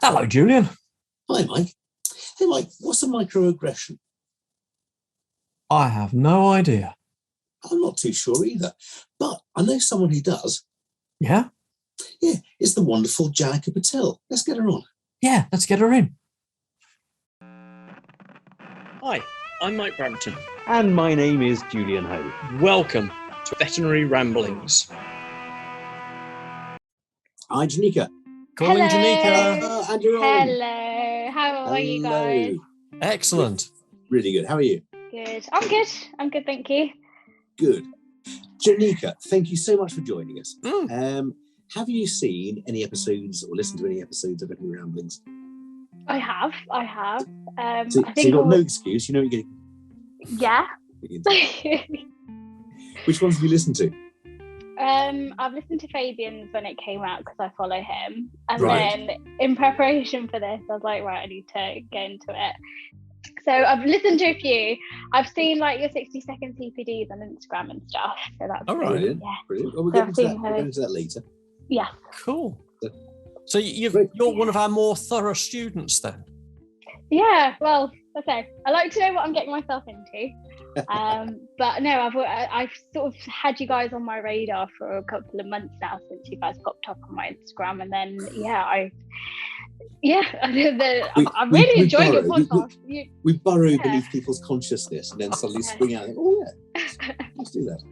Hello, Julian. Hi, Mike. Hey, Mike, what's a microaggression? I have no idea. I'm not too sure either, but I know someone who does. Yeah? Yeah, it's the wonderful Janika Patel. Let's get her on. Yeah, let's get her in. Hi, I'm Mike Brampton. And my name is Julian Ho. Welcome to Veterinary Ramblings. Hi, Janika. Calling Hello. Janika. And you're on. Hello. How are you Hello. guys? Excellent. Really good. How are you? Good. I'm good. I'm good, thank you. Good. Janika, thank you so much for joining us. Mm. Have you seen any episodes or listened to any episodes of Veterinary Ramblings? I have. So, I so think you've got no excuse. You know what you're Yeah. getting. Which ones have you listened to? I've listened to Fabian's when it came out because I follow him, and Right. then in preparation for this, I was like, right, I need to get into it. So I've listened to a few. I've seen like your 60-second CPDs on Instagram and stuff. So that's All right. Brilliant. Yeah. Brilliant. Well, we'll So get I've into that. seen We'll her. get into that later. Yeah. Cool. So you're Great. one of our more thorough students then? Yeah, well, okay. I like to know what I'm getting myself into. But no, I've sort of had you guys on my radar for a couple of months now since you guys popped up on my Instagram, and then I'm really enjoying your podcast. We burrow Yeah. beneath people's consciousness and then suddenly spring out and think, oh yeah, let's do that.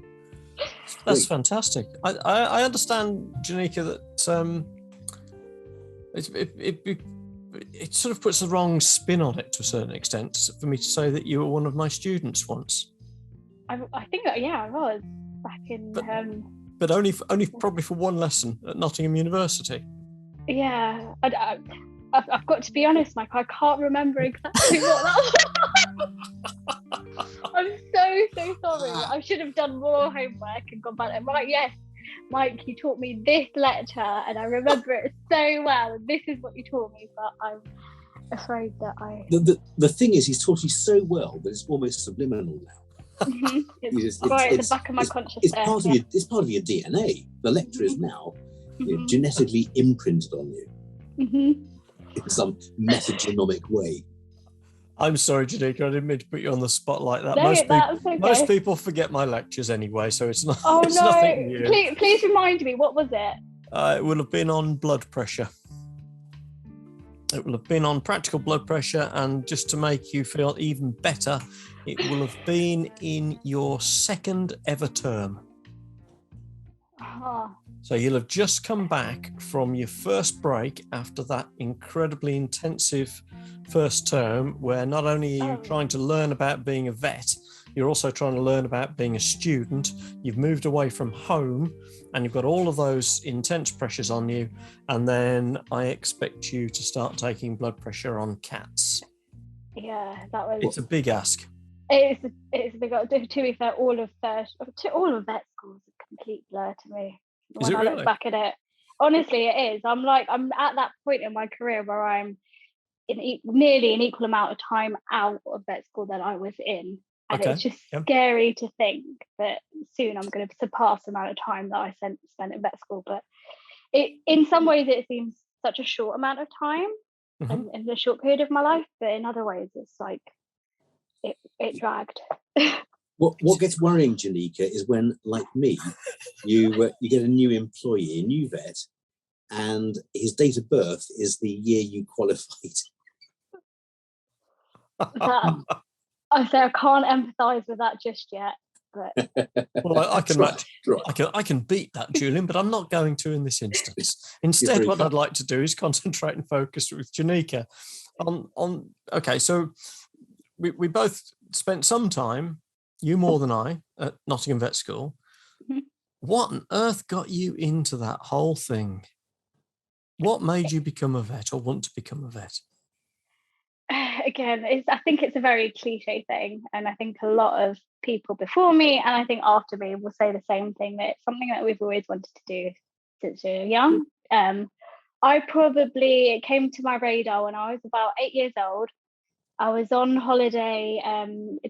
That's Great. fantastic. I understand, Janika, that it sort of puts the wrong spin on it to a certain extent for me to say that you were one of my students once. I think that, I was back in. But only probably for one lesson at Nottingham University. Yeah, I've got to be honest, Mike. I can't remember exactly what that was. I'm so sorry. I should have done more homework and gone back. Right, yes, Mike, you taught me this lecture, and I remember it so well. This is what you taught me, but I'm afraid that The thing is, he's taught you so well that it's almost subliminal now. It's right at the back of my consciousness. It's part of your DNA. The lecture is now genetically imprinted on you in some metagenomic way. I'm sorry, Janika, I didn't mean to put you on the spot like that. No, Most people forget my lectures anyway, so it's not. Oh it's no! nothing new. Please remind me. What was it? It will have been on blood pressure. It will have been on practical blood pressure, and just to make you feel even better, it will have been in your second ever term. Oh. So you'll have just come back from your first break after that incredibly intensive first term, where not only are you trying to learn about being a vet, you're also trying to learn about being a student. You've moved away from home and you've got all of those intense pressures on you. And then I expect you to start taking blood pressure on cats. Yeah, that was. It's a big ask. It's a big. To be fair, all of vet school is a complete blur to me. When I look back at it, honestly, it is. I'm at that point in my career where I'm in nearly an equal amount of time out of vet school that I was in. And it's just scary to think that soon I'm going to surpass the amount of time that I spent in vet school. But in some ways, it seems such a short amount of time in a short period of my life. But in other ways, it's like it dragged. What gets worrying, Janika, is when, like me, you get a new employee, a new vet, and his date of birth is the year you qualified. I say I can't empathise with that just yet. But well, I can beat that, Julian, but I'm not going to in this instance. Instead, what I'd like to do is concentrate and focus with Janika on. Okay, so we both spent some time, you more than I, at Nottingham Vet School. What on earth got you into that whole thing? What made you become a vet or want to become a vet? Again, I think it's a very cliche thing, and I think a lot of people before me and I think after me will say the same thing, that it's something that we've always wanted to do since we were young. It came to my radar when I was about 8 years old. I was on holiday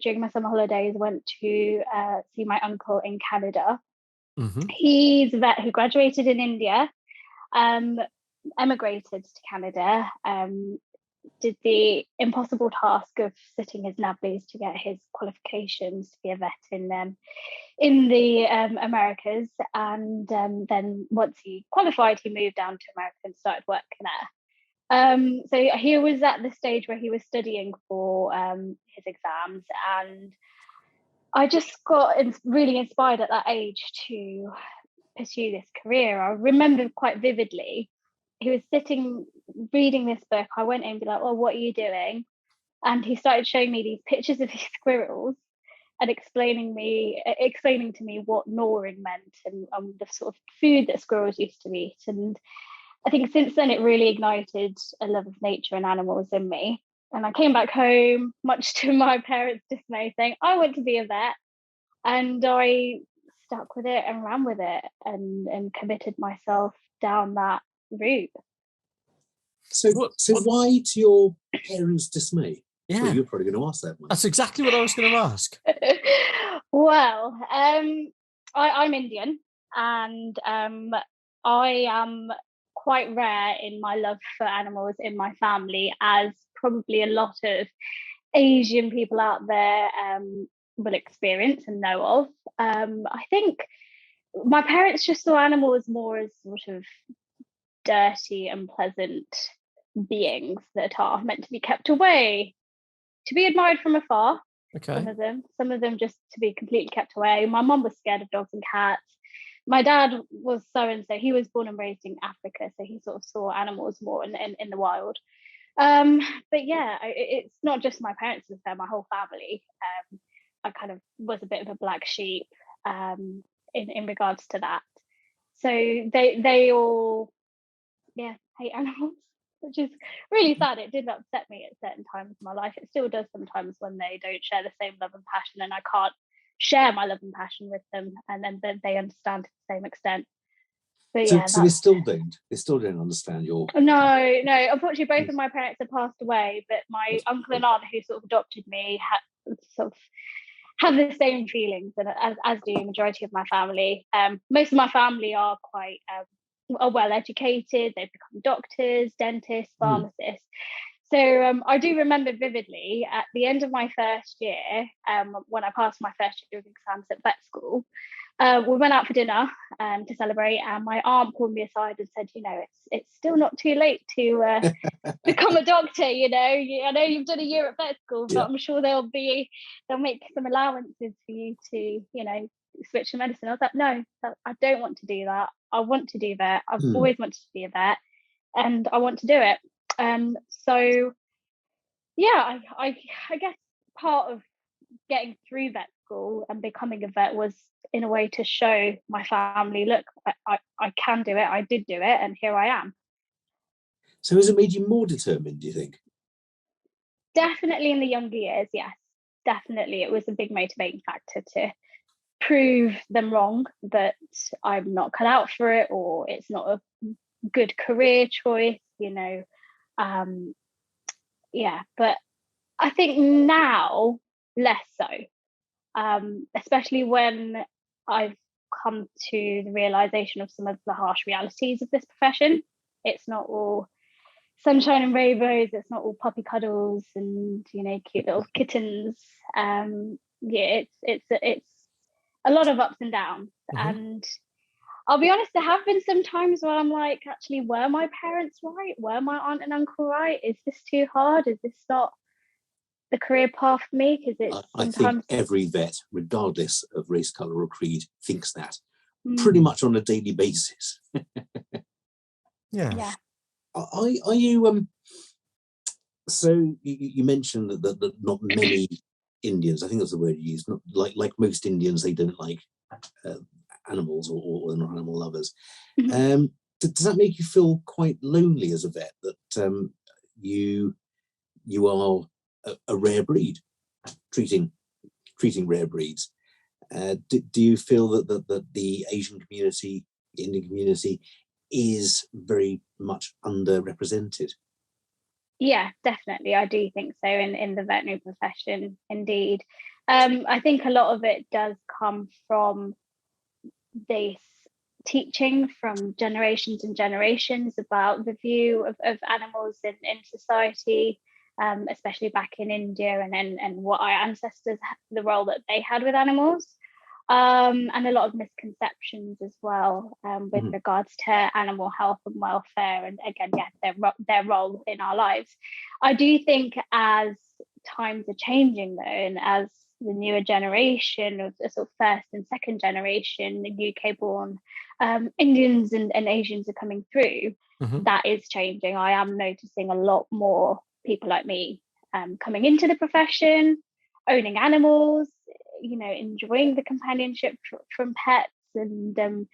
during my summer holidays. Went to see my uncle in Canada. He's a vet who graduated in India. emigrated to Canada, did the impossible task of sitting his navlies to get his qualifications to be a vet in the Americas, and then once he qualified, he moved down to America and started working there. So he was at the stage where he was studying for his exams, and I just got really inspired at that age to pursue this career. I remember quite vividly, he was sitting reading this book. I went in and be like, "Oh, what are you doing?" And he started showing me these pictures of these squirrels and explaining to me what gnawing meant and the sort of food that squirrels used to eat. And I think since then it really ignited a love of nature and animals in me. And I came back home, much to my parents' dismay, saying, "I want to be a vet." And I stuck with it and ran with it and committed myself down that route. So why, to your parents' dismay? Yeah, well, you're probably going to ask that one. That's exactly what I was going to ask. Well, I'm Indian, and I am quite rare in my love for animals in my family, as probably a lot of Asian people out there will experience and know of. I think my parents just saw animals more as sort of dirty, unpleasant beings that are meant to be kept away, to be admired from afar. Okay. Some of them just to be completely kept away. My mum was scared of dogs and cats. My dad was so he was born and raised in Africa, so he sort of saw animals more in the wild. But yeah, it's not just my parents, it's my whole family. I kind of was a bit of a black sheep in regards to that. So they all hate animals, which is really sad. It did upset me at certain times in my life. It still does sometimes when they don't share the same love and passion, and I can't share my love and passion with them, and then they understand to the same extent. But so they still don't understand your... No. Unfortunately, both of my parents have passed away, but my uncle and aunt, who sort of adopted me, have the same feelings, and as do the majority of my family. Most of my family are quite well educated. They've become doctors, dentists, pharmacists. So I do remember vividly at the end of my first year, when I passed my first year of exams at vet school, we went out for dinner to celebrate, and my aunt pulled me aside and said, it's still not too late to become a doctor. I know you've done a year at vet school, but I'm sure they'll make some allowances for you to, switch to medicine. I was like, no, I don't want to do that. I want to do vet. I've always wanted to be a vet, and I want to do it. So yeah, I guess part of getting through vet school and becoming a vet was in a way to show my family, look, I can do it, I did do it, and here I am. So has it made you more determined, do you think? Definitely in the younger years, yes. Definitely. It was a big motivating factor to prove them wrong, that I'm not cut out for it, or it's not a good career choice, but I think now less so, especially when I've come to the realization of some of the harsh realities of this profession. It's not all sunshine and rainbows. It's not all puppy cuddles and cute little kittens. It's a lot of ups and downs. And I'll be honest, there have been some times where I'm like, actually, were my parents right? Were my aunt and uncle right? Is this too hard? Is this not the career path for me? Because I think every vet, regardless of race, colour or creed, thinks that pretty much on a daily basis. Yeah. Are you so you mentioned that not many Indians, I think that's the word you used, not like most Indians, they don't like animals or they're not animal lovers. Does that make you feel quite lonely as a vet, that you are a rare breed, treating rare breeds? Do you feel that the Asian community, Indian community, is very much underrepresented? Yeah, definitely. I do think so in the veterinary profession, indeed. I think a lot of it does come from this teaching from generations and generations about the view of animals in society, especially back in India, and what our ancestors, the role that they had with animals, and a lot of misconceptions as well, with regards to animal health and welfare, and again, their role in our lives. I do think as times are changing though, and as the newer generation of the sort of first and second generation UK born Indians and Asians are coming through, that is changing. I am noticing a lot more people like me coming into the profession, owning animals, enjoying the companionship from pets, and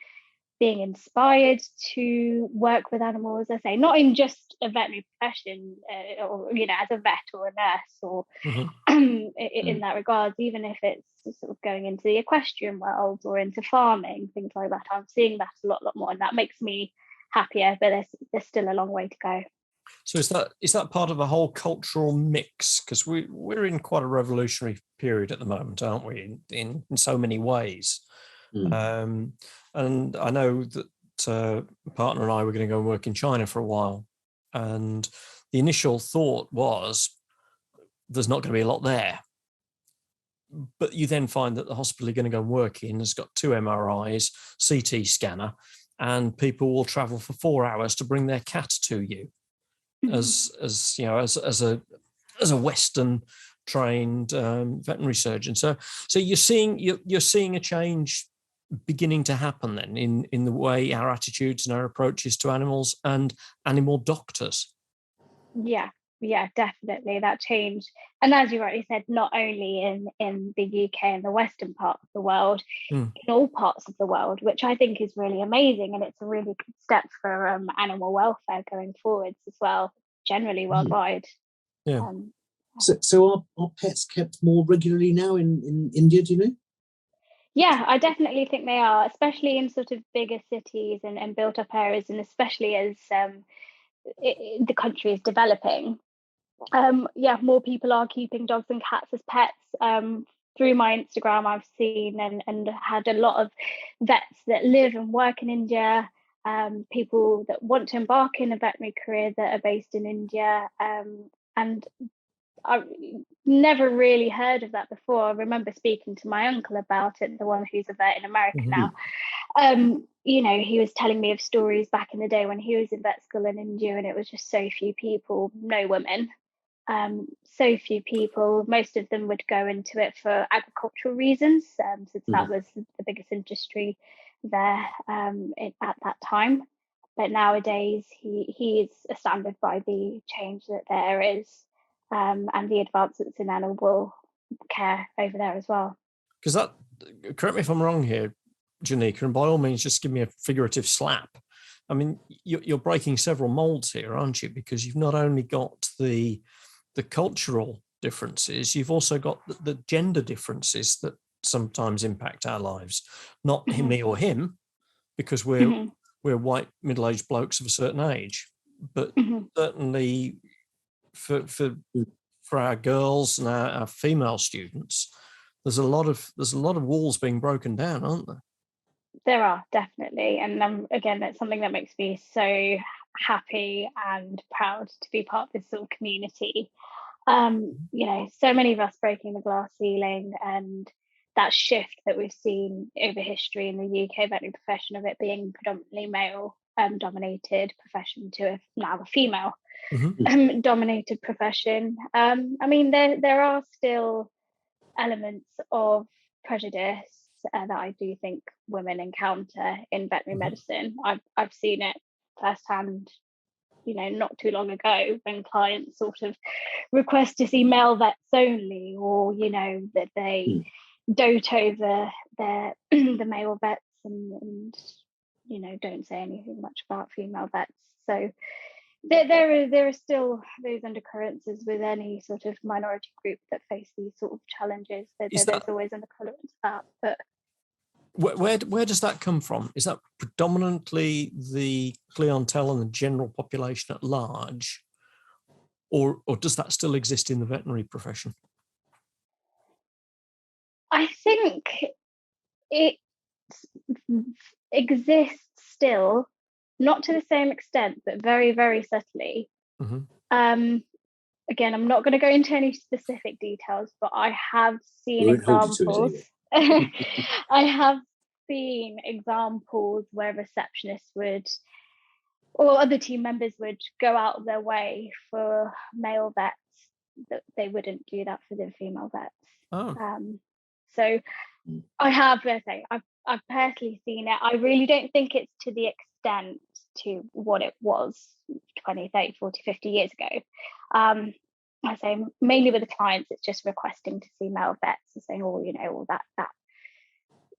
being inspired to work with animals. I say, not in just a veterinary profession, or as a vet or a nurse, or in that regard, even if it's sort of going into the equestrian world or into farming, things like that. I'm seeing that a lot more, and that makes me happier. But there's still a long way to go. So is that part of a whole cultural mix? Because we're in quite a revolutionary period at the moment, aren't we? In so many ways. And I know that a partner and I were going to go and work in China for a while, and the initial thought was there's not going to be a lot there. But you then find that the hospital you're going to go and work in has got 2 MRIs, CT scanner, and people will travel for 4 hours to bring their cat to you, as a Western trained veterinary surgeon. So you're seeing a change beginning to happen then in the way our attitudes and our approaches to animals and animal doctors. Yeah, definitely that change. And as you rightly said, not only in the UK and the Western part of the world, in all parts of the world, which I think is really amazing, and it's a really good step for animal welfare going forwards as well, generally worldwide. So are pets kept more regularly now in India, do you know? Yeah, I definitely think they are, especially in sort of bigger cities and built up areas, and especially as the country is developing. More people are keeping dogs and cats as pets. Through my Instagram, I've seen and had a lot of vets that live and work in India, people that want to embark in a veterinary career that are based in India, and I never really heard of that before. I remember speaking to my uncle about it, the one who's a vet in America now. He was telling me of stories back in the day when he was in vet school in India, and it was just so few people, no women, so few people. Most of them would go into it for agricultural reasons, since that was the biggest industry there at that time. But nowadays, he is astounded by the change that there is. And the advancements in animal care over there as well. Because that, correct me if I'm wrong here, Janika, and by all means, just give me a figurative slap. I mean, you're breaking several molds here, aren't you? Because you've not only got the cultural differences, you've also got the gender differences that sometimes impact our lives. Not me or him, because we're white middle-aged blokes of a certain age, but certainly for our girls and our female students, there's a lot of walls being broken down, aren't there? There are, definitely, and again, that's something that makes me so happy and proud to be part of this sort of community. So many of us breaking the glass ceiling, and that shift that we've seen over history in the UK veterinary profession, of it being predominantly male dominated profession to now a female dominated profession. There are still elements of prejudice that I do think women encounter in veterinary medicine. I've seen it firsthand, not too long ago, when clients sort of request to see male vets only, or that they dote over the male vets and don't say anything much about female vets. So there are still those undercurrents as with any sort of minority group that face these sort of challenges. There's always undercurrents to that. But where does that come from? Is that predominantly the clientele and the general population at large, or does that still exist in the veterinary profession? I think it exists still, not to the same extent, but very, very subtly. Again, I'm not going to go into any specific details, but I have seen examples. I have seen examples where receptionists would, or other team members would, go out of their way for male vets that they wouldn't do that for the female vets. So I have, I've personally seen it. I really don't think it's to the extent to what it was 20, 30, 40, 50 years ago. I say mainly with the clients, it's just requesting to see male vets and saying, that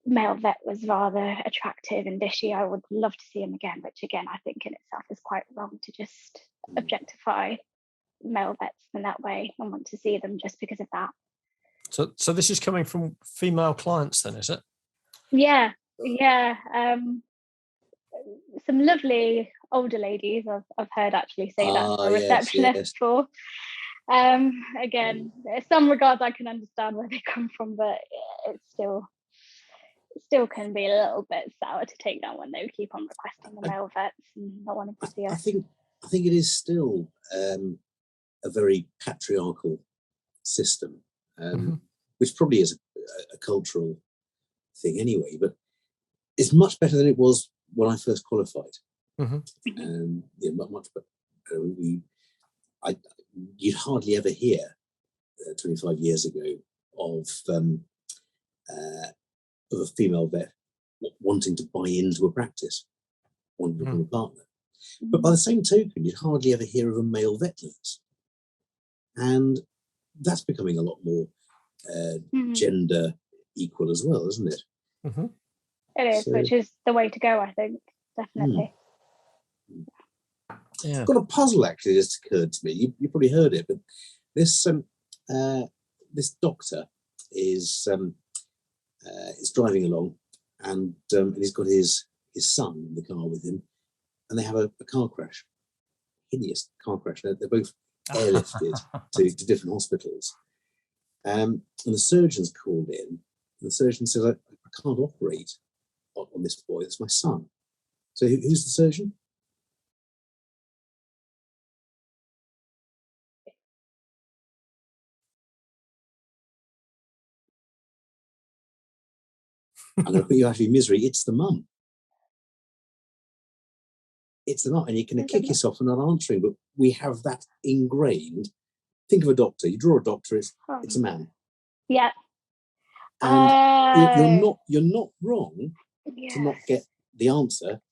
male vet was rather attractive and dishy. I would love to see him again, which again, I think in itself is quite wrong to just objectify male vets in that way and want to see them just because of that. So this is coming from female clients then, is it? Yeah. Some lovely older ladies I've heard actually say that to a receptionist before. Again, in some regards I can understand where they come from, but it still can be a little bit sour to take down when they keep on requesting the male vets and not wanting to see us. I think it is still a very patriarchal system, which probably is a cultural thing anyway, but it's much better than it was when I first qualified. Much better. You'd hardly ever hear 25 years ago of a female vet wanting to buy into a practice, wanting to become a partner. But by the same token, you'd hardly ever hear of a male vet nurse. And that's becoming a lot more gender equal as well, isn't it? It is, which is the way to go, I think, definitely. I've got a puzzle actually just occurred to me. You probably heard it, but this doctor is driving along, and he's got his son in the car with him, and they have a car crash, hideous car crash. They're both airlifted to different hospitals, and the surgeon's called in. And the surgeon says, "I can't operate on this boy. It's my son." So who's the surgeon? I'm going to put you out of your misery. It's the mum. It's the mum. And you're going to kick yourself for not answering, but we have that ingrained. Think of a doctor. You draw a doctor, it's a man. Yeah. And you're not wrong to not get the answer,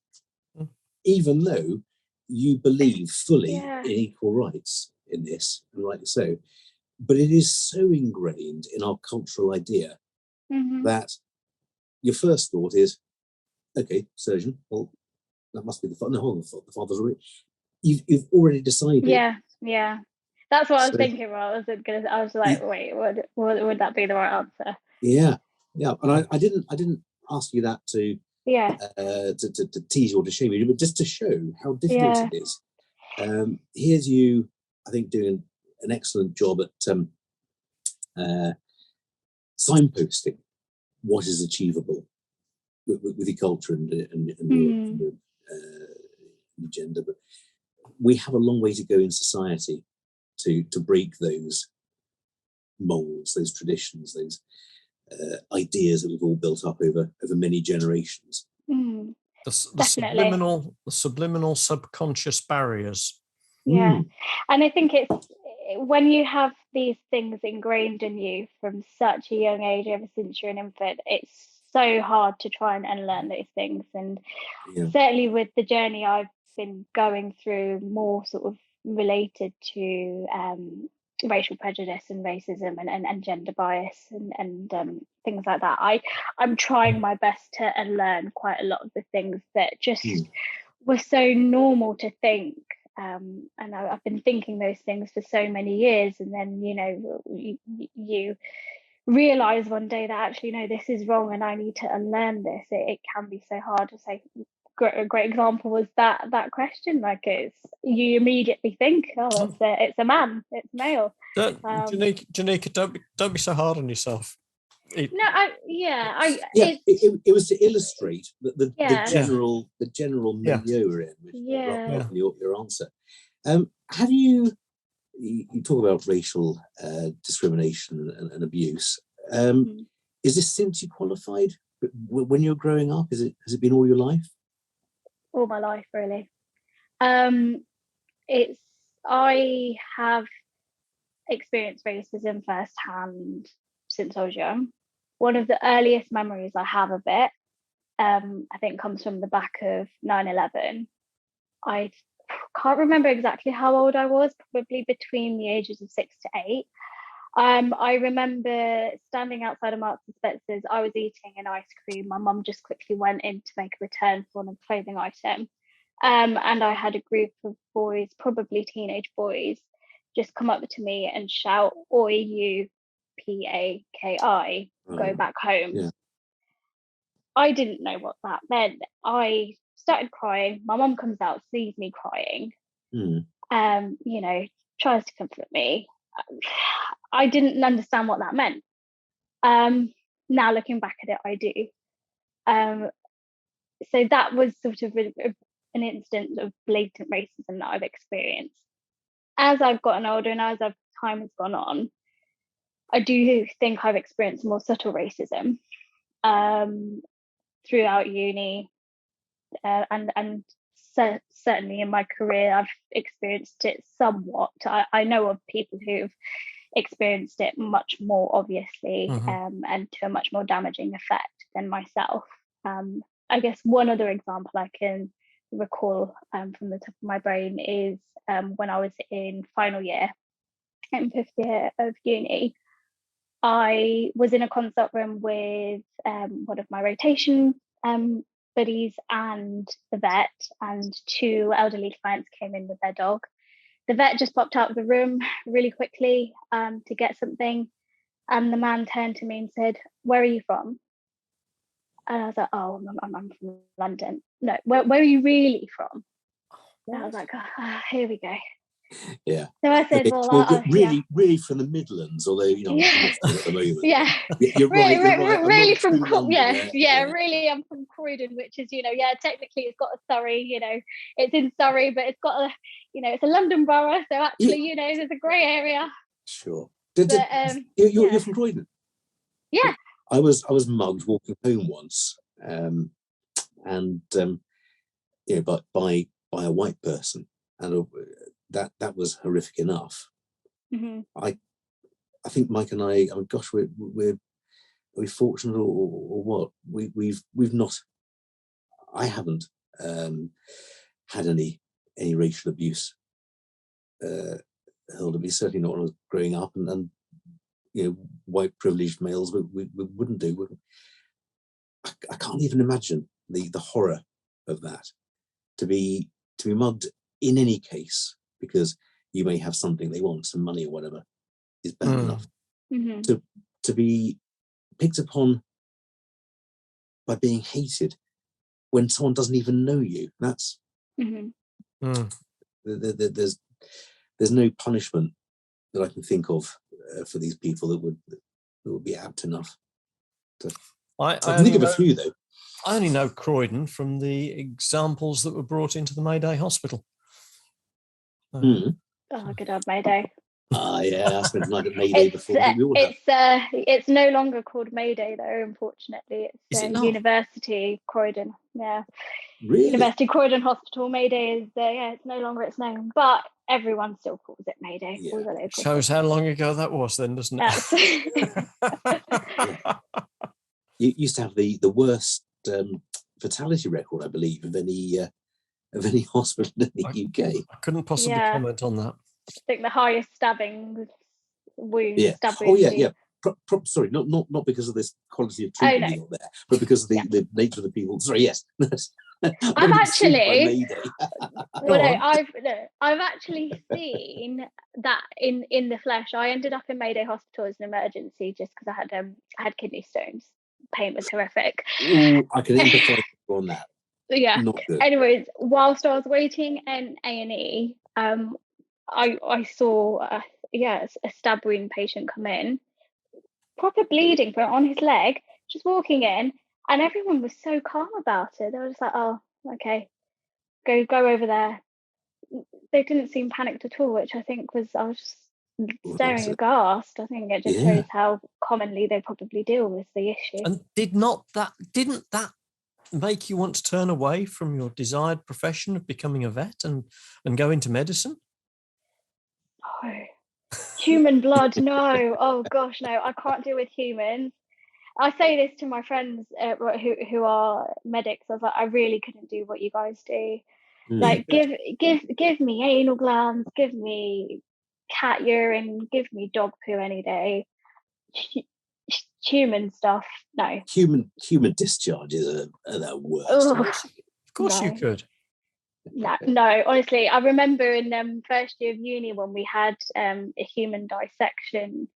even though you believe fully in equal rights in this, and rightly so. But it is so ingrained in our cultural idea that your first thought is, okay, surgeon, well, that must be the father. No, the father's already. You've already decided. Yeah. That's what I was thinking. I was like, wait, would that be the right answer? Yeah. And I didn't ask you that to tease you or to shame you, but just to show how difficult it is. Here's you, I think, doing an excellent job at signposting what is achievable with your culture and your gender, but we have a long way to go in society to break those molds, those traditions, those ideas that we've all built up over many generations. The subliminal subconscious barriers. And I think it's when you have these things ingrained in you from such a young age, ever since you're an infant, it's so hard to try and unlearn those things. And certainly with the journey I've been going through, more sort of related to racial prejudice and racism and gender bias and things like that, I'm trying my best to unlearn quite a lot of the things that just were so normal to think. And I've been thinking those things for so many years, and then you realize one day that actually no, this is wrong and I need to unlearn this. It can be so hard to say. A great example was that question. Like, you immediately think, it's a man, it's male. Janika, don't be so hard on yourself. It was to illustrate the general milieu we're in, rather than your answer. Have you talk about racial discrimination and abuse? Is this since you qualified? When you were growing up, has it been all your life? All my life, really. I have experienced racism firsthand since I was young. One of the earliest memories I have of it, I think, comes from the back of 9/11. I can't remember exactly how old I was, probably between the ages of 6 to 8. I remember standing outside of Marks and Spencer's. I was eating an ice cream. My mum just quickly went in to make a return for a clothing item. And I had a group of boys, probably teenage boys, just come up to me and shout, "Oi, you, PAKI, go back home." Yeah. I didn't know what that meant. I started crying. My mum comes out, sees me crying, tries to comfort me. I didn't understand what that meant. Now looking back at it, I do. So that was sort of an instance of blatant racism that I've experienced. As I've gotten older and as time has gone on, I do think I've experienced more subtle racism throughout uni, and certainly in my career, I've experienced it somewhat. I know of people who've experienced it much more obviously, and to a much more damaging effect than myself. I guess one other example I can recall from the top of my brain is when I was in final year and 5th year of uni. I was in a consult room with one of my rotation buddies and the vet, and 2 elderly clients came in with their dog. The vet just popped out of the room really quickly to get something, and the man turned to me and said, "Where are you from?" And I was like, "Oh, I'm from London." "No, where are you really from?" And I was like, "Here we go." Yeah. So I said, "Well, really from the Midlands, although I'm not at the moment." Yeah. You're right. Really from really, I'm from Croydon, which is, technically it's got a Surrey, it's in Surrey, but it's got it's a London borough, so actually, there's a grey area. Sure. But, you're from Croydon? Yeah. I was mugged walking home once, but by a white person, and that was horrific enough. I think Mike and I mean, gosh, are we fortunate or what? We've not. I haven't had any racial abuse hurled at me. Certainly not when I was growing up, and white privileged males we wouldn't do. I can't even imagine the horror of that, to be mugged in any case because you may have something they want, some money or whatever, is bad enough. To be picked upon by being hated when someone doesn't even know you, that's there's no punishment that I can think of for these people that would be apt enough. I can think of a few though. I only know Croydon from the examples that were brought into the Mayday Hospital. Oh, good old Mayday. Yeah, I spent the night at Mayday before. It's no longer called Mayday though, unfortunately. It's University Croydon. Yeah. Really? University Croydon Hospital. Mayday is it's no longer its name, but everyone still calls it Mayday. Yeah. Shows how long ago that was then, doesn't it? You used to have the worst fatality record, I believe, of any hospital in the UK. I couldn't possibly comment on that. I think the highest stabbing wound. Yeah. Yeah. Sorry, not because of this quality of treatment you got there, but because of the nature of the people. Sorry, yes. I've actually I've actually seen that in the flesh. I ended up in Mayday Hospital as an emergency just because I had kidney stones. Pain was horrific. Ooh, I can empathise on that. Yeah. Not good. Anyways, whilst I was waiting in A&E, I saw a stab wound patient come in. proper bleeding from on his leg, just walking in, and everyone was so calm about it. They were just like, oh, okay, go over there. They didn't seem panicked at all, which I think was, I was just staring aghast. I think it just shows how commonly they probably deal with the issue. And didn't that make you want to turn away from your desired profession of becoming a vet and go into medicine? Oh, human blood, no. Oh gosh, no, I can't deal with humans. I say this to my friends who are medics. I was like, I really couldn't do what you guys do. Like, give me anal glands, give me cat urine, give me dog poo any day. Human stuff, no. Human discharges are the worst. Of course you could. No, honestly, I remember in first year of uni when we had a human dissection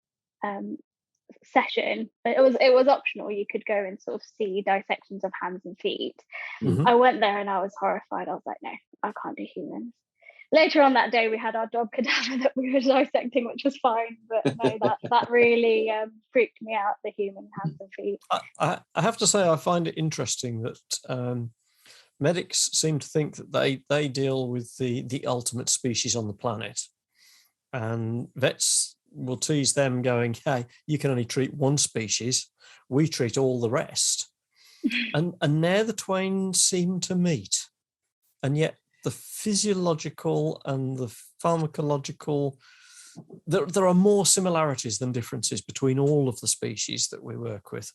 session. It was optional. You could go and sort of see dissections of hands and feet. Mm-hmm. I went there and I was horrified. I was like, no, I can't do humans. Later on that day, we had our dog cadaver that we were dissecting, which was fine. But no, that really freaked me out, the human hands and feet. I have to say, I find it interesting that medics seem to think that they deal with the ultimate species on the planet. And vets will tease them going, hey, you can only treat one species. We treat all the rest. and there the twain seem to meet. And yet the physiological and the pharmacological, there are more similarities than differences between all of the species that we work with.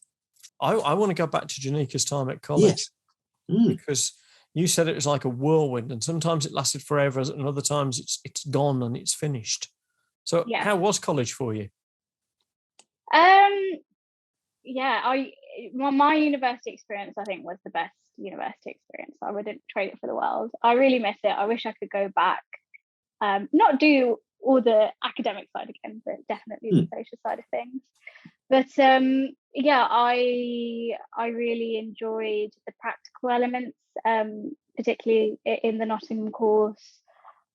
I want to go back to Janika's time at college. Yes. Because you said it was like a whirlwind, and sometimes it lasted forever, and other times it's gone and it's finished. So how was college for you? My university experience, I think, was the best university experience. I wouldn't trade it for the world. I really miss it. I wish I could go back, not do all the academic side again, but definitely the social side of things. But I really enjoyed the practical elements, particularly in the Nottingham course.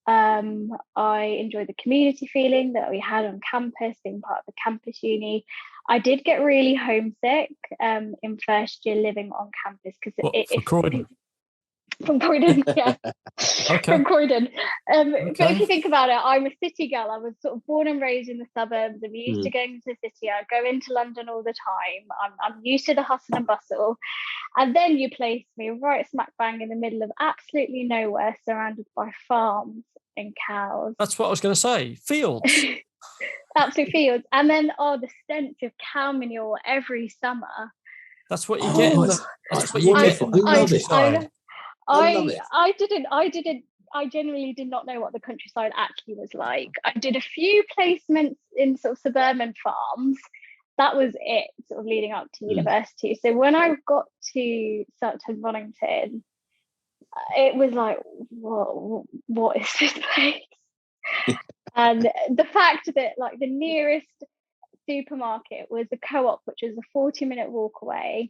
I enjoyed the community feeling that we had on campus, being part of the campus uni. I did get really homesick in first year living on campus because Croydon. From Croydon, yeah. Okay. From Croydon. But if you think about it, I'm a city girl. I was sort of born and raised in the suburbs. I'm used to going to the city. I go into London all the time. I'm used to the hustle and bustle. And then you place me right smack bang in the middle of absolutely nowhere, surrounded by farms and cows. That's what I was going to say. Fields. Absolute fields. And then, the stench of cow manure every summer. That's what you get. That's what you get. I love it. I genuinely did not know what the countryside actually was like. I did a few placements in sort of suburban farms. That was it, sort of leading up to university. So when I got to Nottingham, it was like, what is this place? And the fact that like the nearest supermarket was the Co-op, which was a 40-minute walk away.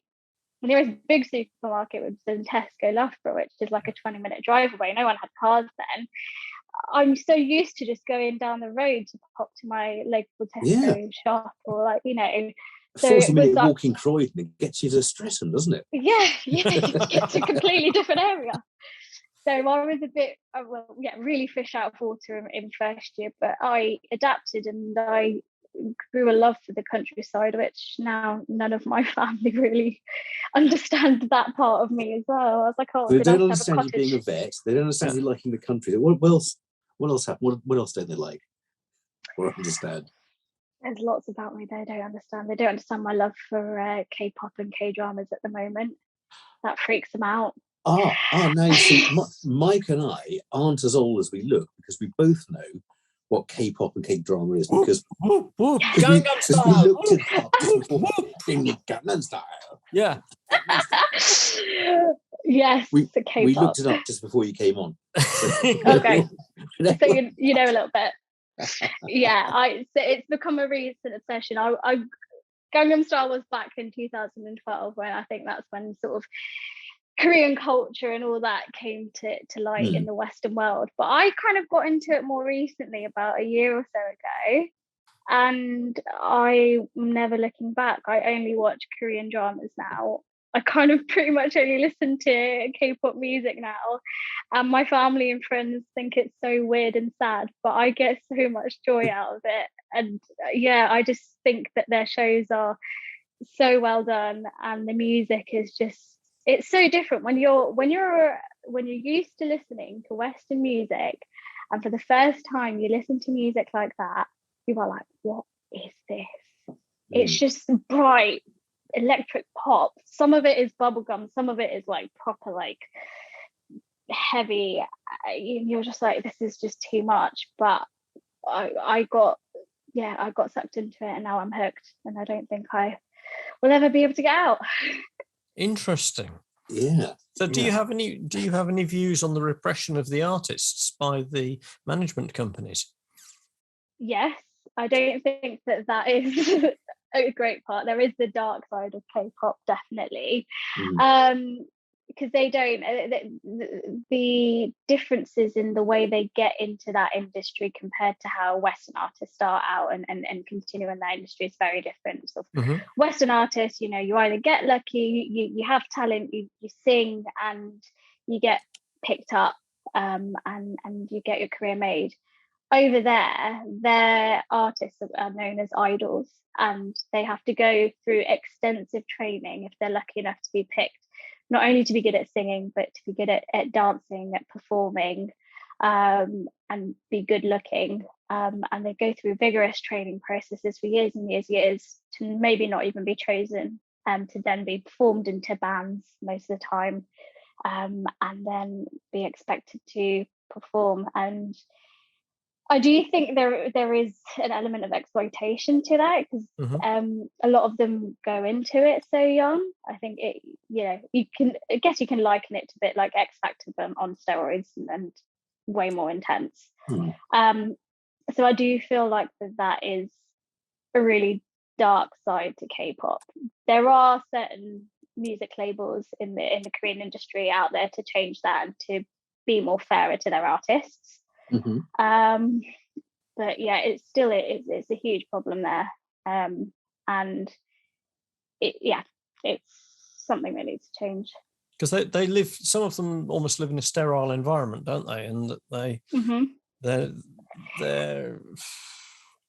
The nearest big supermarket was in Tesco Loughborough, which is like a 20-minute drive away. No one had cars then. I'm so used to just going down the road to pop to my local Tesco shop, or like, So 40-minute walk in Croydon, it gets you to Streatham, doesn't it? Yeah, you get to a completely different area. So I was a bit, really fish out of water in first year, but I adapted and I grew a love for the countryside, which now none of my family really understand that part of me as well. I was like, they don't understand you being a vet. They don't understand you liking the country. What else happened? What else don't they like or understand? There's lots about me they don't understand. They don't understand my love for K-pop and K-dramas at the moment. That freaks them out. No, you see, Mike and I aren't as old as we look because we both know what K-pop and K-drama is because we looked it up just before Gangnam Style. Yeah. Yes, we K-pop. looked it up just before you came on. Okay, so you know a little bit. Yeah, so it's become a recent obsession. Gangnam Style was back in 2012 when I think that's when sort of Korean culture and all that came to light in the Western world. But I kind of got into it more recently, about a year or so ago. and I'm never looking back. I only watch Korean dramas now. I kind of pretty much only listen to K-pop music now, and my family and friends think it's so weird and sad, but I get so much joy out of it. And yeah, I just think that their shows are so well done, and the music is just, it's so different when you're used to listening to Western music, and for the first time you listen to music like that, you are like, what is this? It's just bright electric pop. Some of it is bubblegum, some of it is like proper like heavy. You're just like, this is just too much. But I got sucked into it, and now I'm hooked, and I don't think I will ever be able to get out. Interesting. Yeah. So do you have any views on the repression of the artists by the management companies? Yes, I don't think that is a great part. There is the dark side of K-pop, definitely. Because they don't, the differences in the way they get into that industry compared to how Western artists start out and continue in that industry is very different. So Western artists, you either get lucky, you have talent, you sing, and you get picked up, and you get your career made. Over there, their artists are known as idols, and they have to go through extensive training if they're lucky enough to be picked, not only to be good at singing, but to be good at dancing, at performing, and be good looking. And they go through vigorous training processes for years and years to maybe not even be chosen, to then be performed into bands most of the time, and then be expected to perform. And I do think there is an element of exploitation to that, because a lot of them go into it so young. I think you can liken it to a bit like X Factor on steroids and way more intense. So I do feel like that is a really dark side to K-pop. There are certain music labels in the Korean industry out there to change that and to be more fairer to their artists. But yeah, it's a huge problem there, and it's something that needs to change, because they live, some of them almost live in a sterile environment, don't they? And that they're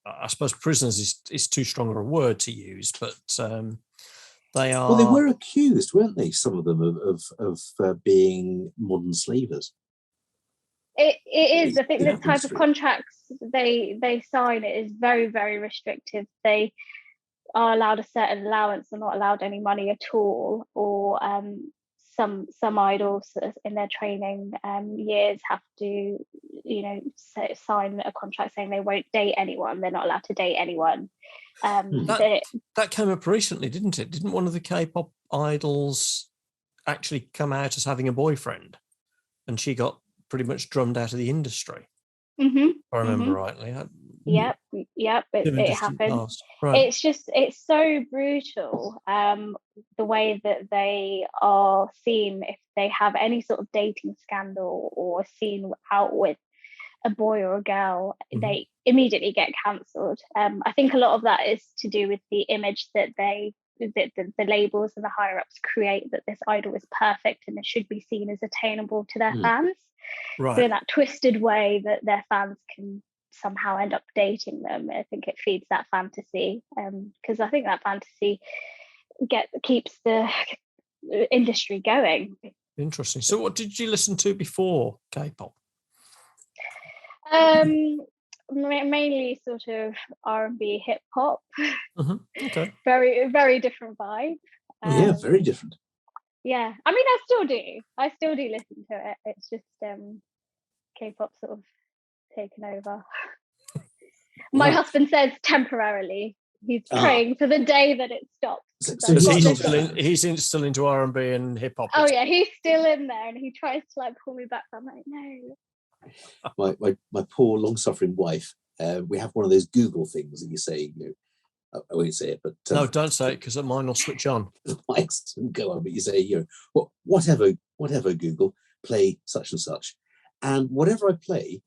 I suppose prisoners is too strong a word to use, but they are. Well, they were accused, weren't they? Some of them of being modern slavers. It is. I think the type of contracts they sign, it is very, very restrictive. They are allowed a certain allowance, they're not allowed any money at all. Or some idols in their training years have to, sign a contract saying they won't date anyone. They're not allowed to date anyone. That came up recently, didn't it? Didn't one of the K-pop idols actually come out as having a boyfriend, and she got pretty much drummed out of the industry? If I remember rightly. Yep, it happened. Right. It's so brutal, the way that they are seen if they have any sort of dating scandal or seen out with a boy or a girl. They immediately get cancelled. I think a lot of that is to do with the image that the labels and the higher ups create, that this idol is perfect and it should be seen as attainable to their fans. Right. So in that twisted way that their fans can somehow end up dating them, I think it feeds that fantasy, because I think that fantasy keeps the industry going. Interesting. So what did you listen to before K-pop? Mainly sort of R&B, hip hop. Okay. Very, very different vibe. Yeah, very different. Yeah, I mean, I still do listen to it. It's just K-pop sort of taken over. My husband says temporarily. He's praying for the day that it stops. So he's still into R&B and hip hop. Oh yeah, he's still in there, and he tries to pull me back. I'm like, no. My poor long-suffering wife. We have one of those Google things that you say. I won't say it, but no, don't say it, because mine will switch on. Mics go on, but you say, whatever Google, play such and such, and whatever I play,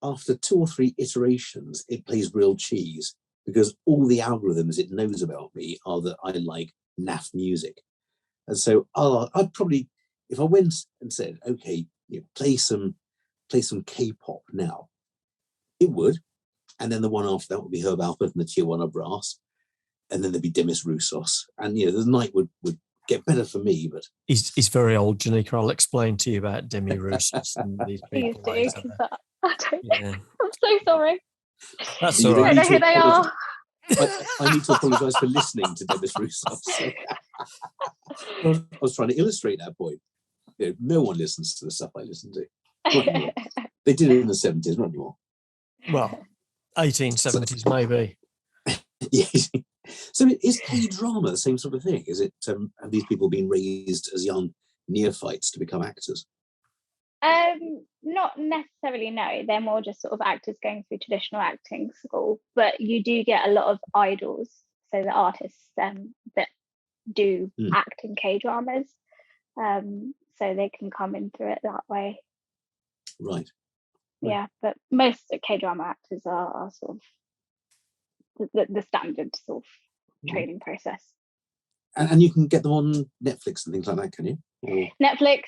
after 2 or 3 iterations, it plays Real Cheese, because all the algorithms it knows about me are that I like naff music. And so I'd probably, if I went and said, okay, play some K-pop now, it would. And then the one after that would be Herb Alpert and the Tijuana Brass. And then there'd be Demis Roussos. And, the night would get better for me. But he's very old, Janika. I'll explain to you about Demis Roussos and these people. Please do, I'm so sorry. That's all right. I don't know who they are. I need to apologise for listening to Demis Roussos. I was trying to illustrate that point. No one listens to the stuff I listen to. Not anymore. They did it in the 70s, not anymore. Well, 1870s maybe. Yes. So is K-drama the same sort of thing? Is it, have these people been raised as young neophytes to become actors? Not necessarily, no. They're more just sort of actors going through traditional acting school, but you do get a lot of idols, so the artists that do act in K-dramas, so they can come in through it that way. Right. Yeah, but most K-drama actors are sort of the standard sort of training process. And you can get them on Netflix and things like that, can you? Or... Netflix.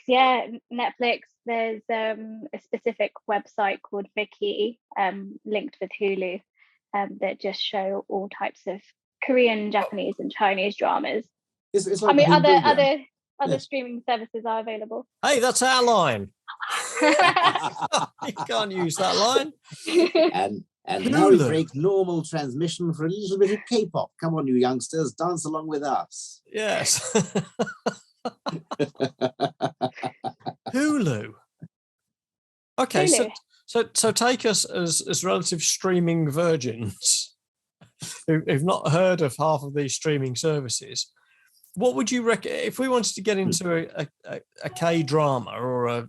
There's a specific website called Viki, linked with Hulu, that just show all types of Korean, Japanese, and Chinese dramas. It's like other streaming services are available. Hey, that's our line. You can't use that line. And now we break normal transmission for a little bit of K-pop. Come on, you youngsters, dance along with us. Yes. Hulu. Okay, Hulu. So take us as relative streaming virgins who've not heard of half of these streaming services. What would you reckon if we wanted to get into a K-drama or a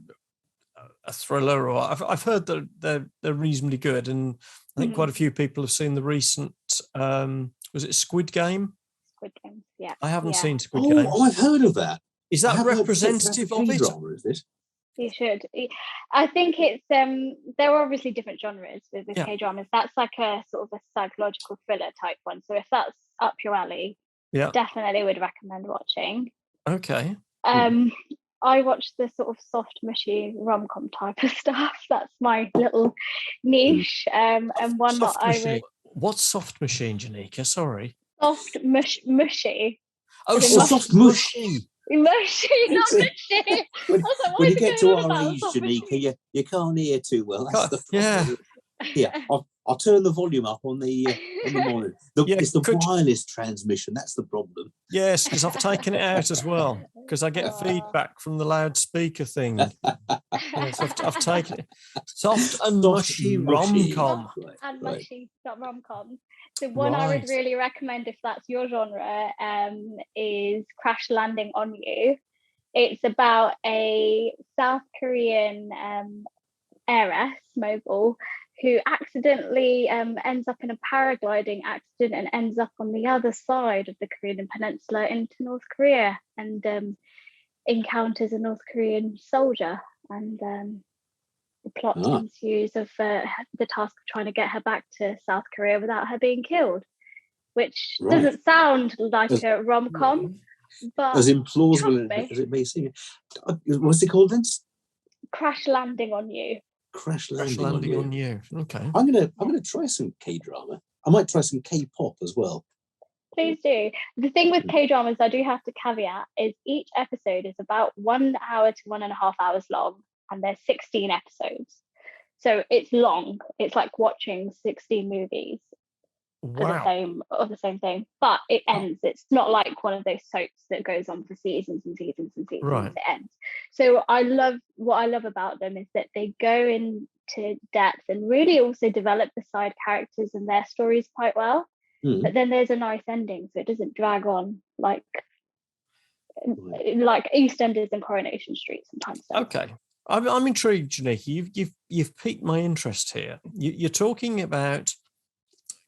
thriller? Or I've heard that they're reasonably good, and I think quite a few people have seen the recent. Was it Squid Game? Squid Game, yeah. I haven't seen Squid Game. Oh, I've heard of that. Is that representative of it? Is this? You should. I think it's there are obviously different genres with K-dramas. That's like a sort of a psychological thriller type one. So if that's up your alley, definitely would recommend watching. Okay. I watch the sort of soft, mushy rom-com type of stuff. That's my little niche. And one soft that mushy. I would. What's soft machine, Janika? Sorry. Soft mushy. Oh, soft mushy. Mushy, not mushy. When you get to our age, Janika, you can't hear too well. That's the problem. Yeah, I'll turn the volume up on the monitor. It's the wireless transmission. That's the problem. Yes, because I've taken it out as well because I get feedback from the loudspeaker thing. Yes, I've taken it. Soft and mushy rom-com. And mushy, not rom-com. So one I would really recommend if that's your genre is Crash Landing on You. It's about a South Korean heiress mogul who accidentally ends up in a paragliding accident and ends up on the other side of the Korean peninsula into North Korea and encounters a North Korean soldier, and the plot ensues of the task of trying to get her back to South Korea without her being killed, which doesn't sound like a rom-com, but as implausible as it may seem. What's it called then? Crash Landing on You. Crash landing on you. Okay. I'm gonna try some K-drama. I might try some K-pop as well. Please do. The thing with K-dramas, I do have to caveat, is each episode is about 1 hour to 1.5 hours long, and there's 16 episodes. So it's long. It's like watching 16 movies of the same thing. But it ends. It's not like one of those soaps that goes on for seasons and seasons and seasons. Right. It ends. So what I love about them is that they go into depth and really also develop the side characters and their stories quite well. But then there's a nice ending, so it doesn't drag on like EastEnders and Coronation Street sometimes. Okay. I'm intrigued, Janika. You've piqued my interest here. You're talking about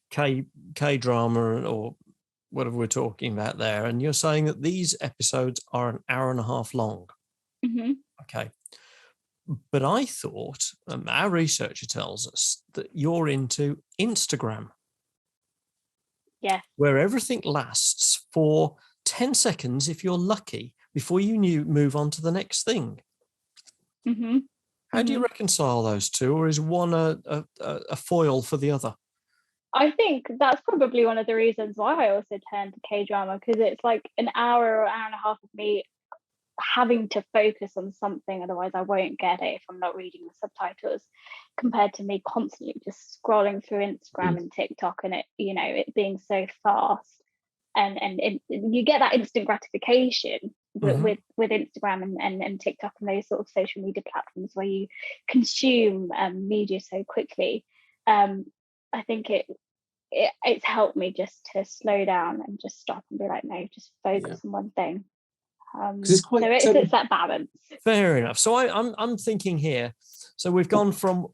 K-drama or whatever we're talking about there, and you're saying that these episodes are 1.5 hours long. Mm-hmm. Okay. But I thought, our researcher tells us that you're into Instagram. Yeah. Where everything lasts for 10 seconds if you're lucky before you move on to the next thing. Mm-hmm. How do you reconcile those two, or is one a foil for the other? I think that's probably one of the reasons why I also turned to K-drama, because it's like an hour or hour and a half of me having to focus on something, otherwise I won't get it if I'm not reading the subtitles, compared to me constantly just scrolling through Instagram and TikTok, and it being so fast, and you get that instant gratification with Instagram and TikTok and those sort of social media platforms where you consume media so quickly. I think it's helped me just to slow down and just stop and be like, no, just focus on one thing. It's that balance. Fair enough. So I'm thinking here. So we've gone from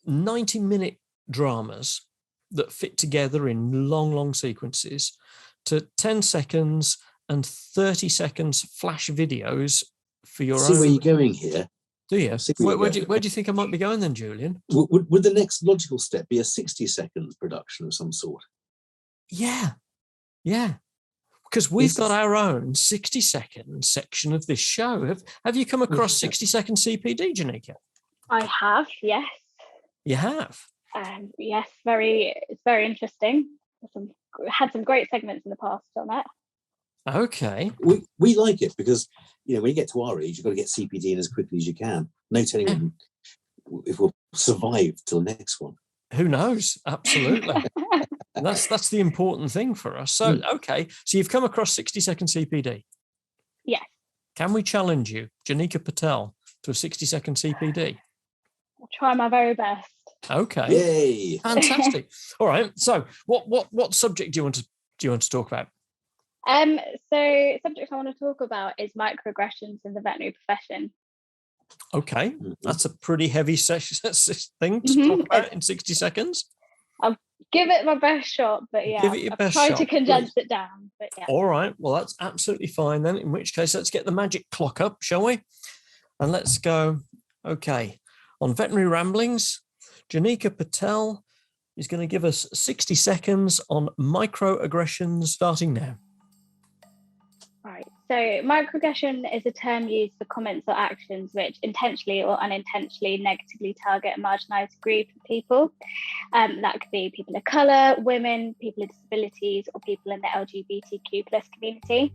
90-minute dramas that fit together in long sequences to 10 seconds and 30 seconds flash videos for your own. See where you're going here. Do you? Where do you think I might be going then, Julian? Would the next logical step be a 60-second production of some sort? Yeah. Because we've got our own 60-second section of this show. Have you come across 60-second CPD, Janika? I have, yes. You have? Yes, it's very interesting. Had some great segments in the past on that. Okay. We like it because, when you get to our age, you've got to get CPD in as quickly as you can. No telling if we'll survive till the next one. Who knows? Absolutely. That's the important thing for us. So, okay. So you've come across 60-second CPD. Yes. Can we challenge you, Janika Patel, to a 60-second CPD? I'll try my very best. Okay. Yay. Fantastic. All right. So what subject do you want to talk about? So subject I want to talk about is microaggressions in the veterinary profession. Okay. That's a pretty heavy thing to talk about in 60 seconds. I'll give it my best shot, but Give it your best try shot. to condense it down. But yeah. All right. Well, that's absolutely fine then. In which case, let's get the magic clock up, shall we? And let's go. Okay. On Veterinary Ramblings, Janika Patel is going to give us 60 seconds on microaggressions starting now. Right. So microaggression is a term used for comments or actions which intentionally or unintentionally negatively target a marginalised group of people. That could be people of colour, women, people with disabilities, or people in the LGBTQ plus community.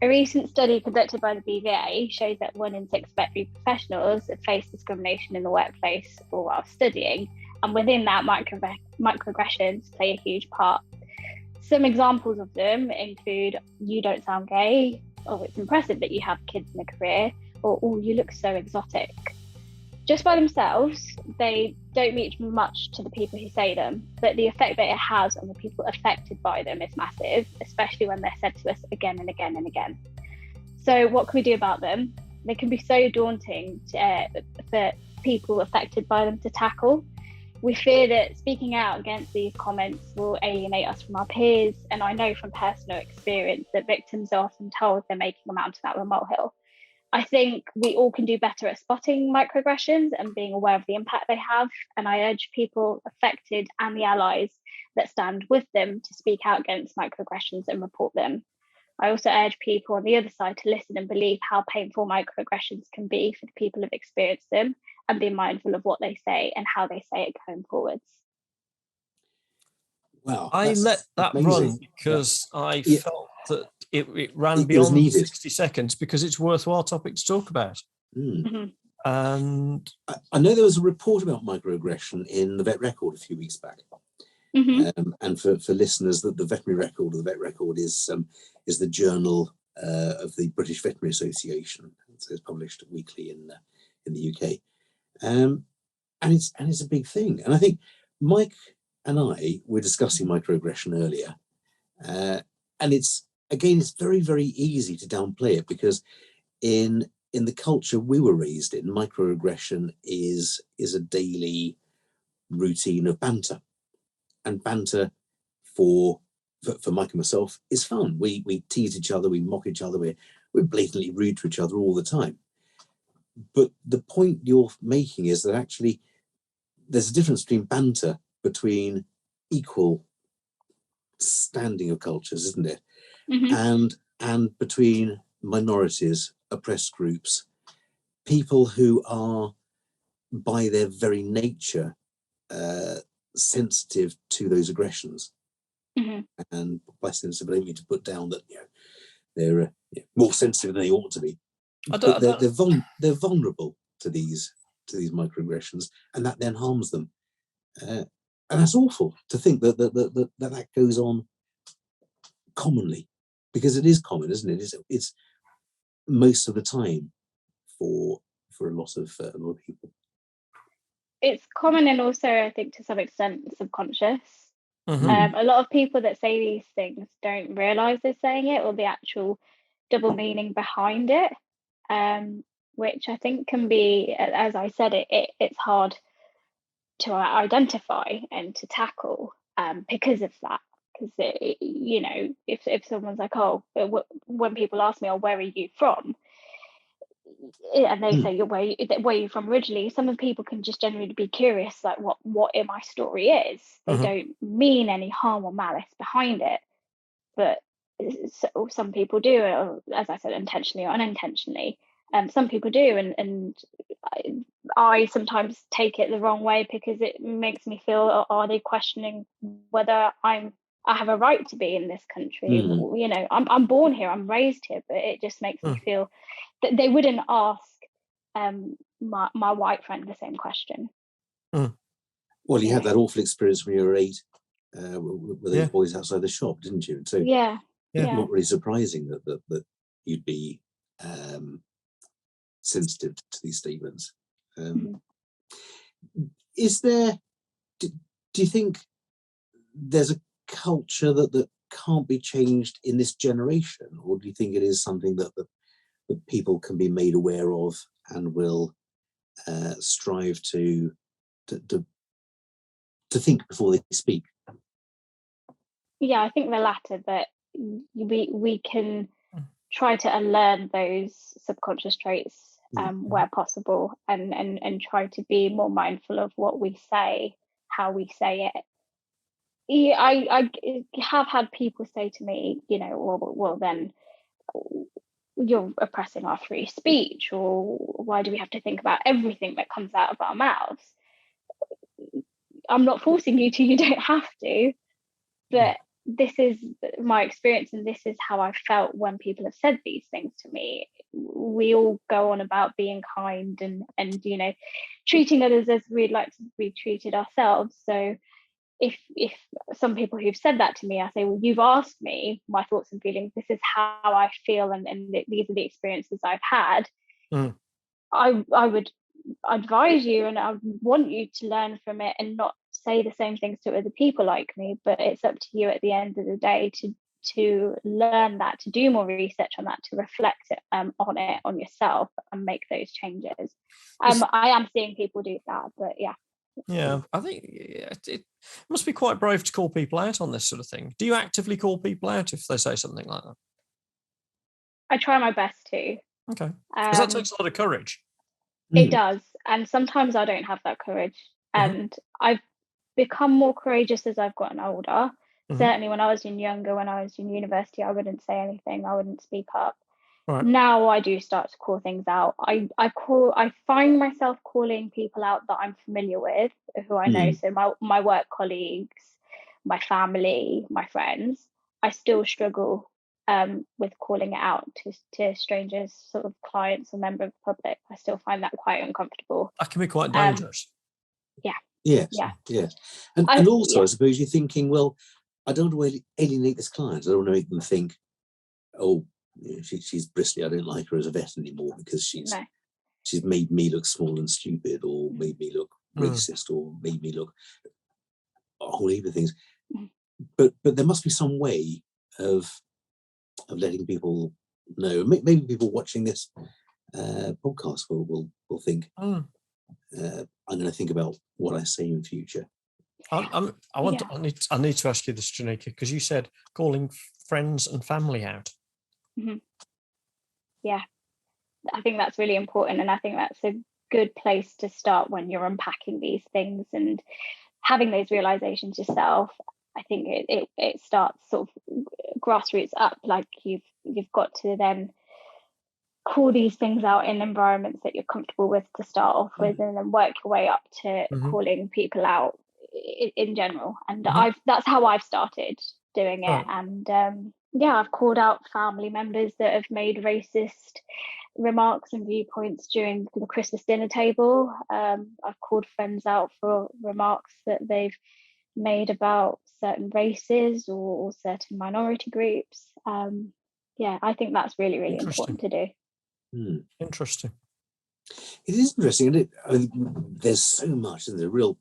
A recent study conducted by the BVA shows that 1 in 6 veterinary professionals face discrimination in the workplace or while studying, and within that, microaggressions play a huge part. Some examples of them include, you don't sound gay, or it's impressive that you have kids in a career, or, oh, you look so exotic. Just by themselves, they don't mean much to the people who say them, but the effect that it has on the people affected by them is massive, especially when they're said to us again and again and again. So what can we do about them? They can be so daunting for people affected by them to tackle. We fear that speaking out against these comments will alienate us from our peers, and I know from personal experience that victims are often told they're making a mountain out of a molehill. I think we all can do better at spotting microaggressions and being aware of the impact they have, and I urge people affected and the allies that stand with them to speak out against microaggressions and report them. I also urge people on the other side to listen and believe how painful microaggressions can be for the people who've experienced them, and be mindful of what they say and how they say it going forwards. Wow. I let that run because I felt that it ran beyond 60 seconds because it's a worthwhile topic to talk about. And I know there was a report about microaggression in the Vet Record a few weeks back. And for listeners, that the Veterinary Record, or the Vet Record, is the journal of the British Veterinary Association. So it's published weekly in the UK. And it's a big thing. And I think Mike and I were discussing microaggression earlier. And it's very, very easy to downplay it, because in the culture we were raised in, microaggression is a daily routine of banter. And banter for Mike and myself is fun. We tease each other, we mock each other, we're blatantly rude to each other all the time. But the point you're making is that actually there's a difference between banter between equal understanding of cultures, isn't it? Mm-hmm. And between minorities, oppressed groups, people who are by their very nature sensitive to those aggressions. Mm-hmm. And by sensitive, I don't mean to put down that they're more sensitive than they ought to be, but they're vulnerable to these microaggressions, and that then harms them. And that's awful to think that goes on commonly, because it is common, isn't it? It's most of the time for a lot of people. It's common, and also I think to some extent subconscious. Mm-hmm. A lot of people that say these things don't realize they're saying it, or the actual double meaning behind it, which I think can be, as I said, it's hard to identify and to tackle because of that. Because if someone's like, oh, when people ask me, oh, where are you from? And they say, where are you from originally? Some of the people can just genuinely be curious, like what my story is. They don't mean any harm or malice behind it, but some people do, or, as I said, intentionally or unintentionally. Some people do, and I sometimes take it the wrong way, because it makes me feel, are they questioning whether I have a right to be in this country? I'm born here, I'm raised here, but it just makes me feel that they wouldn't ask my white friend the same question. Well, you had that awful experience when you were 8 with those boys outside the shop, didn't you? And so not really surprising that you'd be sensitive to these statements. Is there, do you think there's a culture that can't be changed in this generation, or do you think it is something that people can be made aware of and will strive to think before they speak? I think the latter, that we can try to unlearn those subconscious traits where possible, and try to be more mindful of what we say, how we say it. I have had people say to me, well then you're oppressing our free speech, or why do we have to think about everything that comes out of our mouths? I'm not forcing you to, you don't have to, but this is my experience, and this is how I felt when people have said these things to me. We all go on about being kind and treating others as we'd like to be treated ourselves. So if some people who've said that to me, I say, well, you've asked me my thoughts and feelings, this is how I feel, and these are the experiences I've had. I would advise you, and I want you to learn from it and not say the same things to other people like me, but it's up to you at the end of the day to learn that, to do more research on that, to reflect on yourself and make those changes. I am seeing people do that, but I think it must be quite brave to call people out on this sort of thing. Do you actively call people out if they say something like that? I try my best to. Okay, because that takes a lot of courage. It does, and sometimes I don't have that courage, and I've become more courageous as I've gotten older. Certainly when I was younger, when I was in university, I wouldn't say anything, I wouldn't speak up. Right. Now I do start to call things out. I find myself calling people out that I'm familiar with, who I know, so my work colleagues, my family, my friends. I still struggle with calling it out to strangers, sort of clients or member of the public. I still find that quite uncomfortable. That can be quite dangerous. Yes. And also, I suppose you're thinking, well, I don't want to alienate this client. I don't want to make them think, oh, she's bristly, I don't like her as a vet anymore because she's made me look small and stupid, or made me look racist, or made me look a whole heap of things. But there must be some way of letting people know. Maybe people watching this podcast will think, I'm going to think about what I say in future. I need to ask you this, Janika, because you said calling friends and family out. I think that's really important, and I think that's a good place to start when you're unpacking these things and having those realizations yourself. I think it starts sort of grassroots up. Like you've got to then call these things out in environments that you're comfortable with to start off with, and then work your way up to calling people out in general. And that's how I've started doing it. And I've called out family members that have made racist remarks and viewpoints during the Christmas dinner table. I've called friends out for remarks that they've made about certain races or certain minority groups. I think that's really, really important to do. Interesting. It is interesting. There's so much, and there's a real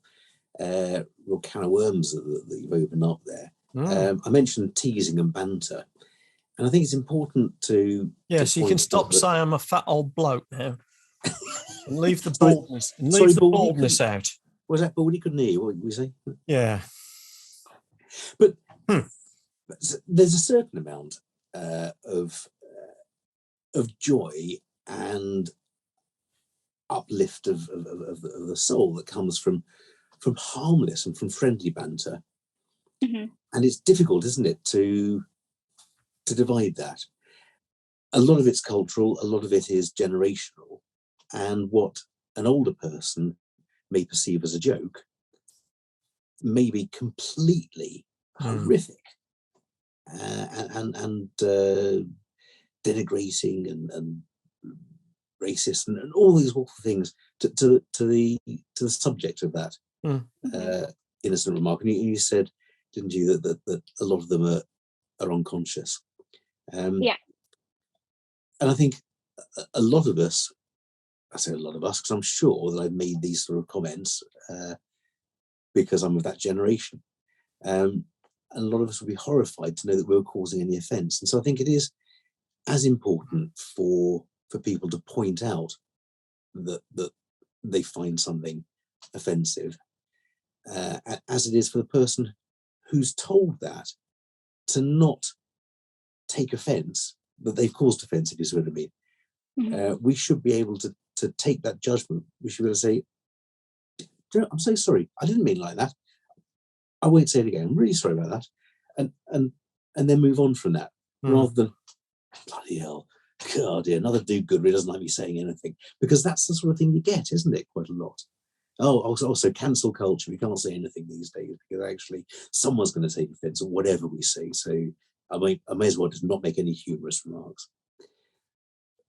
can of worms that you've opened up there. I mentioned teasing and banter, and I think it's important to so you can stop saying I'm a fat old bloke now. And leave the baldness. Baldness out. Was that Baldy? Couldn't hear you. What did we say? Yeah. But there's a certain amount of joy and uplift of the soul that comes from harmless and from friendly banter. And it's difficult, isn't it, to divide that. A lot of it's cultural, a lot of it is generational, and what an older person may perceive as a joke may be completely horrific and denigrating and racist and all these awful things to the subject of that innocent remark. And you said, didn't you, that a lot of them are unconscious. And I think a lot of us, I say a lot of us because I'm sure that I've made these sort of comments because I'm of that generation. And a lot of us would be horrified to know that we were causing any offence. And so I think it is as important for people to point out that they find something offensive as it is for the person who's told that to not take offence that they've caused offence, if you see what I mean. We should be able to take that judgment. We should be able to say, I'm so sorry, I didn't mean like that. I won't say it again. I'm really sorry about that. And then move on from that, rather than, bloody hell, God, yeah, another do-gooder who doesn't like me saying anything. Because that's the sort of thing you get, isn't it, quite a lot? Oh, also cancel culture. We can't say anything these days because actually someone's going to take offence at whatever we say. So I may as well just not make any humorous remarks.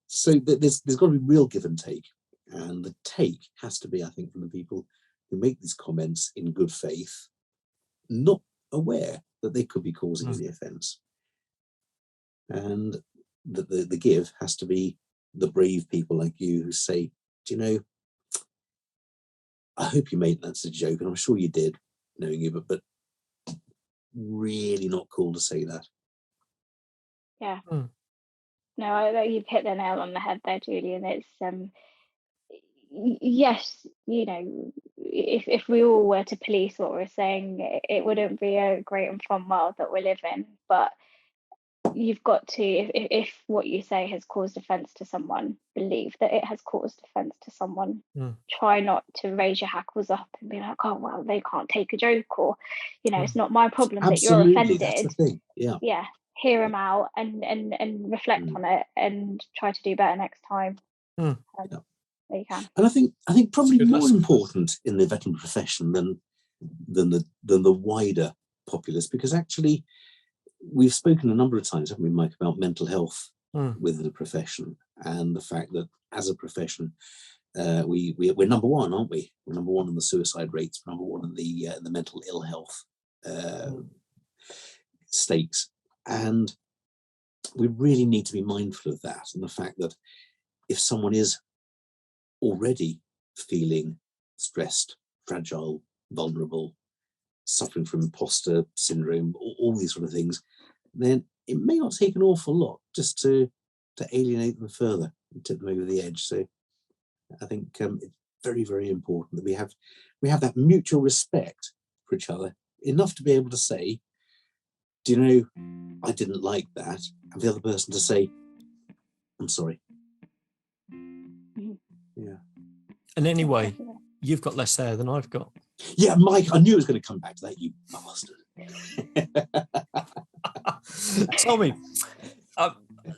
So there's got to be real give and take. And the take has to be, I think, from the people who make these comments in good faith, not aware that they could be causing any offence. And the give has to be the brave people like you who say, do you know, I hope you made that as a joke, and I'm sure you did, knowing you, but really not cool to say that. Yeah. No, you've hit the nail on the head there, Julian. It's yes, you know, if we all were to police what we're saying, it wouldn't be a great and fun world that we live in. But you've got to, if what you say has caused offence to someone, believe that it has caused offence to someone. Try not to raise your hackles up and be like, oh well, they can't take a joke, or it's not my problem that you're offended. That's the thing. Yeah. Hear them out and reflect on it and try to do better next time. There you can. And I think probably more important in the veterinary profession than the wider populace, because actually we've spoken a number of times, haven't we, Mike, about mental health within the profession, and the fact that as a profession we're number one, aren't we? We're number one in the suicide rates, we're number one in the mental ill health stakes, and we really need to be mindful of that, and the fact that if someone is already feeling stressed, fragile, vulnerable, suffering from imposter syndrome, all these sort of things, then it may not take an awful lot just to alienate them further and tip them over the edge. So I think it's very, very important that we have that mutual respect for each other, enough to be able to say, do you know, I didn't like that, and the other person to say, I'm sorry. Yeah. And anyway, you've got less hair than I've got. Yeah, Mike, I knew it was going to come back to that, you bastard. Tommy, I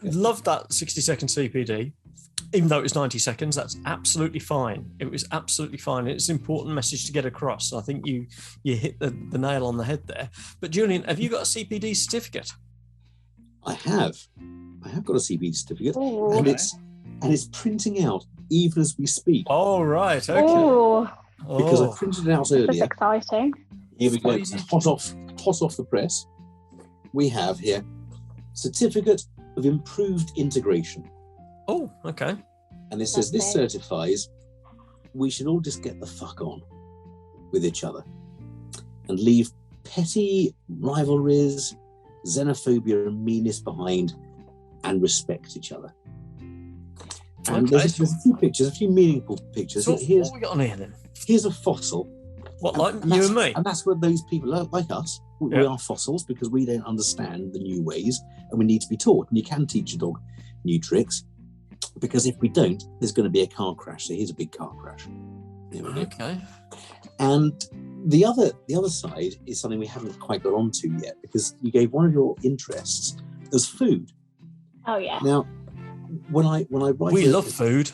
love that 60-second CPD. Even though it was 90 seconds, that's absolutely fine. It was absolutely fine. It's an important message to get across. I think you hit the nail on the head there. But Julian, have you got a CPD certificate? I have got a CPD certificate, Ooh. and it's printing out even as we speak. Oh, right. Okay. Oh, Because I printed it out that's earlier. exciting. Here we go. Hot off the press. We have here Certificate of Improved Integration. Oh, okay. And it says this certifies we should all just get the fuck on with each other and leave petty rivalries, xenophobia and meanness behind and respect each other. And there's a few pictures, a few meaningful pictures. So what we got on here then? Here's a fossil. What, like you and me? And that's where those people are, like us. We are fossils because we don't understand the new ways and we need to be taught. And you can teach a dog new tricks, because if we don't, there's going to be a car crash. So here's a big car crash. There we go. Okay. And the other side is something we haven't quite got onto yet, because you gave one of your interests as food. Oh yeah. Now, when I write, we love food.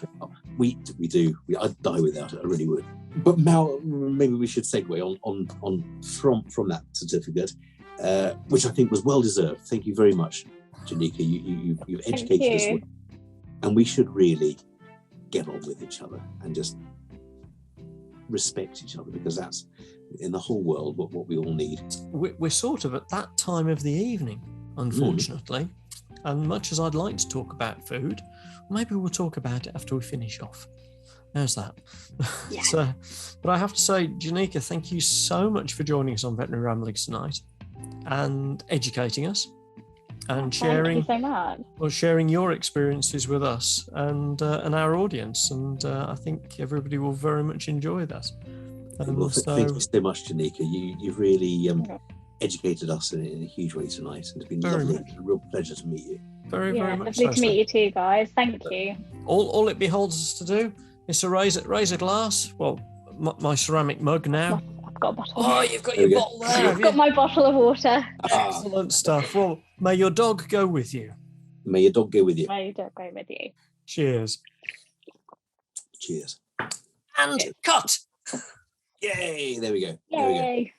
We do. I'd die without it. I really would. But Mal, maybe we should segue on from that certificate, which I think was well deserved. Thank you very much, Janika. You've educated us well. And we should really get on with each other and just respect each other, because that's, in the whole world, what we all need. We're sort of at that time of the evening, unfortunately. And much as I'd like to talk about food, maybe we'll talk about it after we finish off. How's that? Yeah. But I have to say, Janika, thank you so much for joining us on Veterinary Ramblings tonight and educating us. And sharing, thank you so much. Well, sharing your experiences with us and our audience, and I think everybody will very much enjoy that. Thank you so much, Janika. You've really educated us in a huge way tonight, and it's been lovely. It's a real pleasure to meet you. Very much. Lovely to meet you too, guys. Thank you. All it beholds us to do is to raise a glass. Well, my ceramic mug now. I've got a bottle. Oh, you've got your bottle there. I've got my bottle of water. Excellent stuff. Well, may your dog go with you. May your dog go with you. May your dog go with you. Cheers. Cheers. And cut. Yay! There we go. Yay.